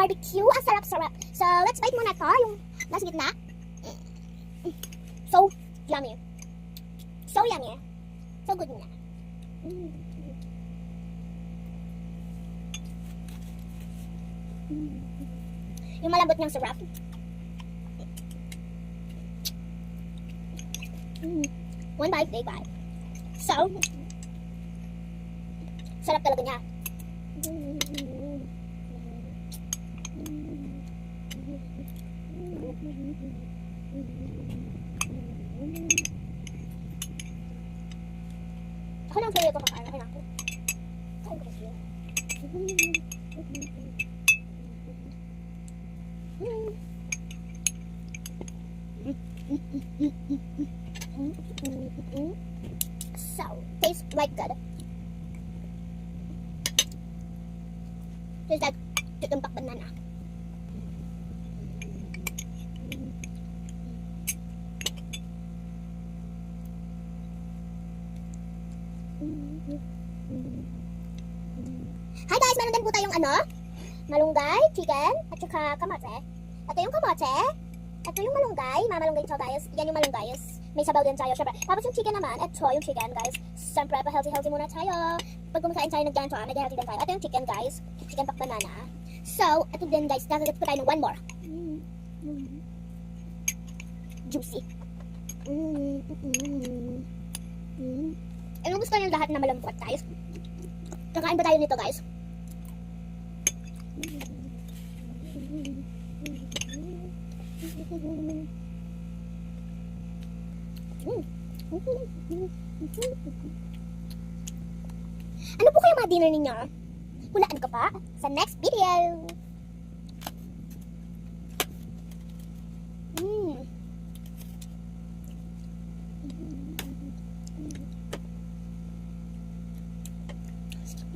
barbecue. Ang sarap-sarap. So, let's bite muna to. Yung nasa gitna. So yummy. So yummy. So good na. Yung malambot ng sarap. One bite, big bite. So, sarap talaga niya. Ako lang pwede ito kakain. Kain ako. Kain ko kasi. So, tastes like good. Tastes like tutumpak banana. Hi guys! Meron din po tayong malunggay, chicken, at saka kamote. Ito yung kamote. Ito yung malunggay. Mamalunggay ito guys. Yan yung malunggay. May sabaw din tayo. Siyempre. Tapos yung chicken naman. Ito yung chicken guys. Siyempre pa-healthy muna tayo. Pag kumakain tayo ng ganito, nag-healthy din tayo. Ito yung chicken guys. Chicken pak banana. So, ito din guys. Nakagat po tayo ng one more. Juicy. Ano gusto niyo lahat na malambot guys? Kakain ba tayo nito guys? Ano po kayo mga dinner ninyo? Hulaan ko pa sa next video.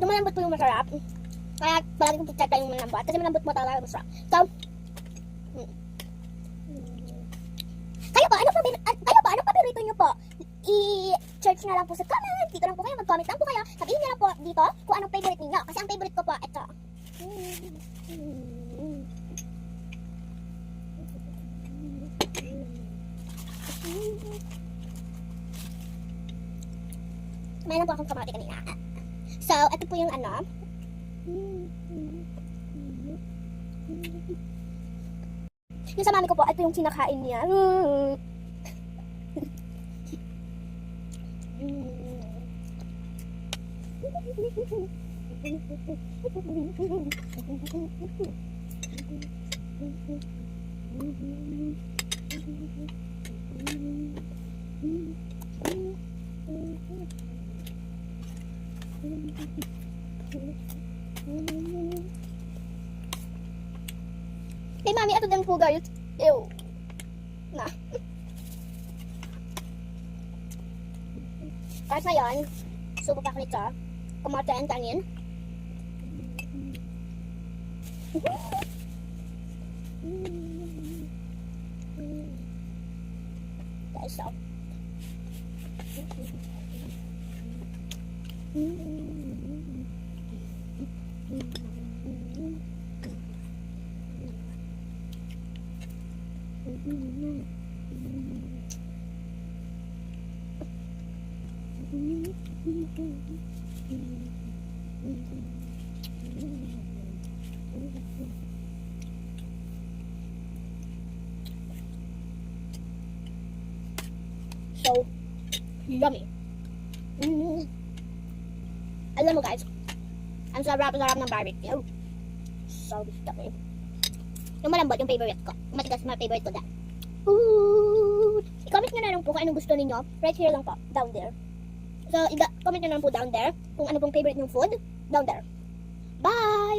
Malambot po yung masarap. Kaya palagi kong titry yung malambot. Kasi malambot mo talaga masarap. So, kayo po, ano paborito nyo po? I-search na lang po sa comment. Dito lang po kayo, mag-comment lang po kayo. Sabihin nyo lang po dito kung anong favorite ninyo. Kasi ang favorite ko po, ito. Mayroon po akong kamati kanina. So, ito po yung yung sa mami ko po, ito yung kinakain niya. Hey mami, ito din po guys. Ew. Na. Kahit ngayon, subo pa ko nito. Kamote and kanin. Guys, so. So yummy. Alam mo guys, ang sarap ng barbecue. So yummy. Yung malambot yung favorite ko. Matigas na favorite ko dahil. I-comment nyo na lang po kung anong gusto ninyo. Right here lang po, down there. So, i-comment nyo na lang po down there kung ano pong favorite nyong food, down there. Bye!